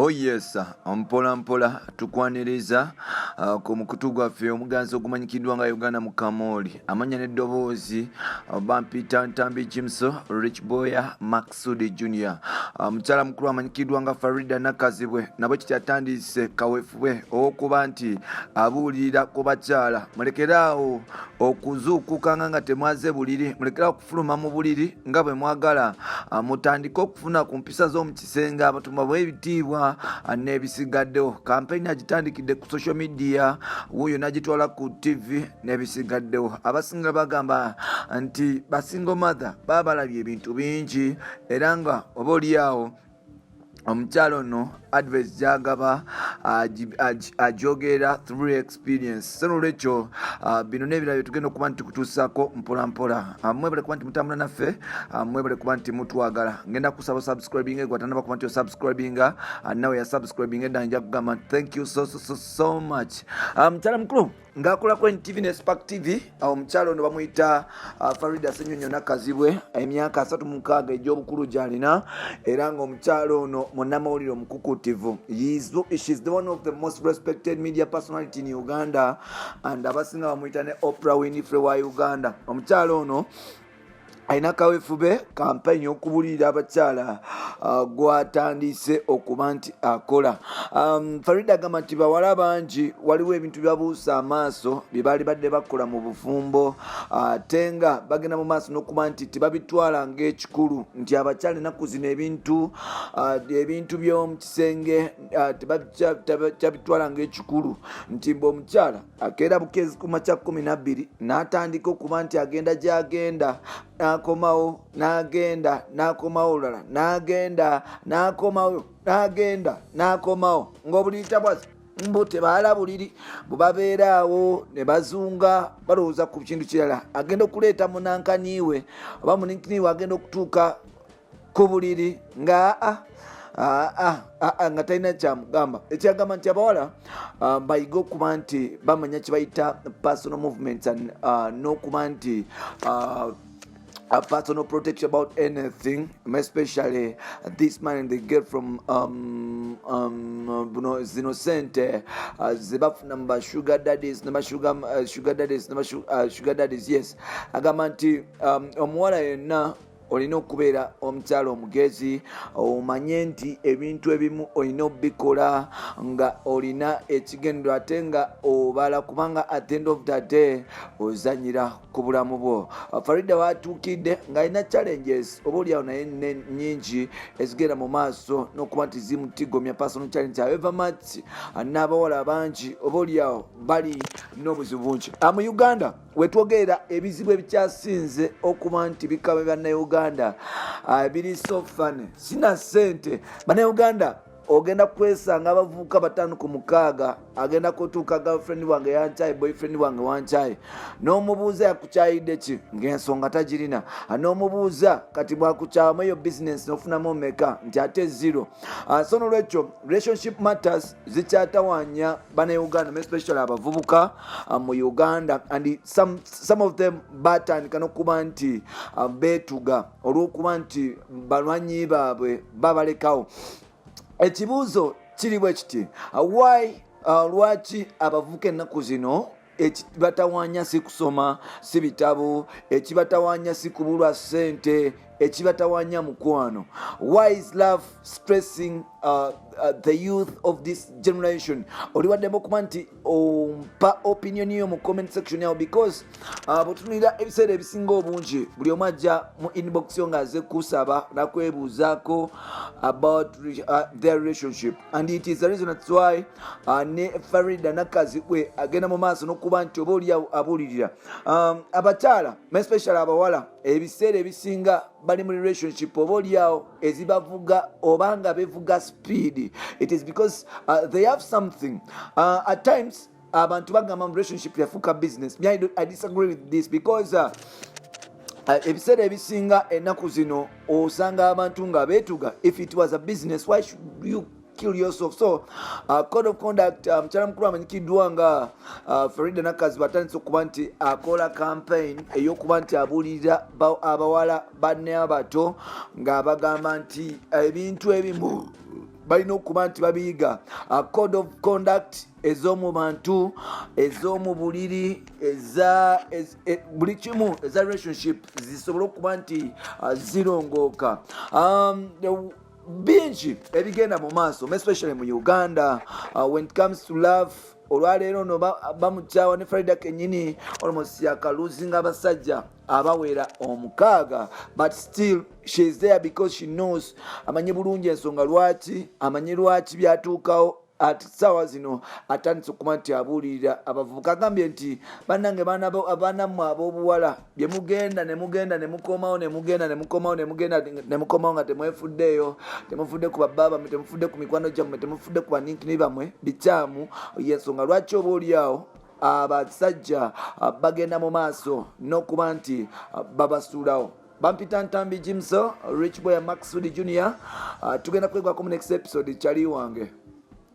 Oh yes, mpola mpola tukwaniriza ku mukutu gwaffe omuganzi ogumanyikidwa nga Uganda Mukamooli amanya n'eddoboozi bampita Ntambi Jimso Rich Boya Maxudi Junior mukyala mukulu amanyikidwa nga Faridah Nakazibwe nabo kiti Atandise kaweefube okuba nti abuulirira ku bakyala mulekeraawo okuzuukuka nga temwaze buliri mulekeraawo okufuluma mu buliri nga bwe mwagala mutandika okufuna ku mpisa z'omu kisenge abatuma bw'ebitiibwa n'ebisigaddewo kampeyini agitandikidde ku social media wuyo n'agitwala ku TV n'ebisigaddewo abasinga bagamba nti basingle mother babalabye ebintu bingi era nga oba oliawo omukyalo no advice jagaba ajogera through experience sonolwekyo bino n'ebirala tugenda okuba nti kutuusako mpola mpola mwebale kuba nti mutambula naffe mwebale kuba nti mutwagala ngenda kusaba subscribing gwatanaba kuba nti osubscribinga nawe yasubscribing edda nja kugamba thank you so much mukyala mukulu ng'akola ku NTV ne Spark TV omukyalo ono bamuyita Faridah Nakazibwe emyaka 36 egy'obukulu gy'alina era ng'omukyalo ono munnamawulire omukukutivu. She's the one of the most respected media personality in Uganda and abasinga bamuyita ne Oprah Winfrey wa Uganda. Omukyalo ono alina kaweefube kampeyini okubulirira abakyala gw'atandise okuba nti akola. Faridah agamba nti bawala bangi waliwo ebintu byabuusa amaaso bye baali badde bakola mu bufumbo ate nga bagenda mu maaso n'okuba nti tebabitwala ng'ekikulu nti abakyala ennaku zino ebintu by'omu kisenge tebabitwala ng'ekikulu nti omukyala akeera bukeezi ku makya 12 n'atandika okuba nti agenda gy'agenda nakomawo nagenda nakomawo olala nagenda nakomawo nagenda nakomawo ng'obuliyita bwazi mbu tebaala buliri bubabeeraawo ne bazunga balowooza ku kintu kirala agenda okuleeta munankaniiwe oba munankaniiwe agenda okutuuka ku buliri nga nga talina kyamugamba ekyagamba nti abawala bayiga okuba nti bamanya kye bayita personal movements n'okuba nti personal protection about anything, especially this money they get from innocent number sugar daddies, yes. Agamba nti omuwala yenna olina okubeera omukyala omugezi omanye nti ebintu ebimu olina obikola nga olina ekigendero ate nga obala kubanga at the end of the day ozanyira ku bulamu bwo. Faridah watuukidde ng'alina challenges oba oliawo naye nnyingi ezigenda mu maaso n'okuba nti zimutigomya personal challenge however much n'abawala bangi oba oliawo bali n'obuzibu bungi. Mu Uganda wetwogerera ebizibu ebikyasinze okuba nti bikabe bannayuganda biri so funny sina sente bannayuganda ogenda kwesanga abavubuka 5 ku 6 agenda kutuuka girlfriend wange yankyaye boyfriend wange wankyaye n'omubuuza yakukyayidde ki ng'ensonga tagirina n'omubuuza kati bwakukyawamu eyo business n'ofunamu omeka nti ate zero. So nolwekyo relationship matters zikyatawaanya bannayuganda especially abavubuka mu Uganda and some of them batandika n'okuba nti beetuga olw'okuba nti balwanyi baabwe babalekawo. Ekibuuzo kiri bwe kiti lwaki abavubuka ennaku zino ekibatawaanya si kusoma si bitabo ekibatawaanya si kubulwa ssente ekibatawaanya mukwano. Why is love stressing the youth of this generation? Oliwaddemu okuba nti ompa opinion yo mu comment section yawo because bwetunulira ebiseera ebisinga obungi buli omu ajja mu inbox yo ng'aze kusaba nakwebuuzaako about their relationship and it is the reason that's why ne Faridah Nakazibwe agenda mu maaso n'okuba nti oba oliawo abuulirira abakyala especially abawala ebiseera ebisinga bali mu relationship oba oliawo ezibavuga oba nga bevuga speed. It is because they have something at times abantu bagamba mu relationship yafuuka business. I disagree with this because ebiseera ebisinga ennaku zino osanga abantu nga beetuga. If it was a business, why should you kill yourself? So code of conduct mukyala mukulu amanyikiddwa nga Faridah Nakazibwe Atandise okuba nti akola campaign ey'okuba nti abuulirira abawala banne abato ng'abagamba nti ebintu ebimu balina okuba nti babiyiga code of conduct ez'omu bantu, ez'omu buliri, buli kimu eza relationship zisobole okuba nti zirongooka. Bingi ebigenda mu maaso, especially mu Uganda when it comes to love. Olwaleero no bamukyawa ne Faridah kenyini almost yakaluzinga abasajja abawera 6, but still she is there because she knows, amanyi bulungi ensonga lwaki, amanyi lwaki byatuukawo. Ati sawa zino atandise okuba nti abuulirira abavubuka, agambye nti bannange abaanammwe ab'obuwala bye mugenda ne mukomawo nga temwefuddeeyo, temufudde ku babbaaba mmwe, temufudde ku mikwano gyammwe, temufudde ku baninkini bammwe, bikyamu. Yensonga lwaki oba oliawo abasajja bagenda mu maaso n'okuba nti babasuulawo. Bampita Ntambi Jimso, Rich Boy Maxud Junior. Tugenda kwegwako mu next episode. Kyali wange.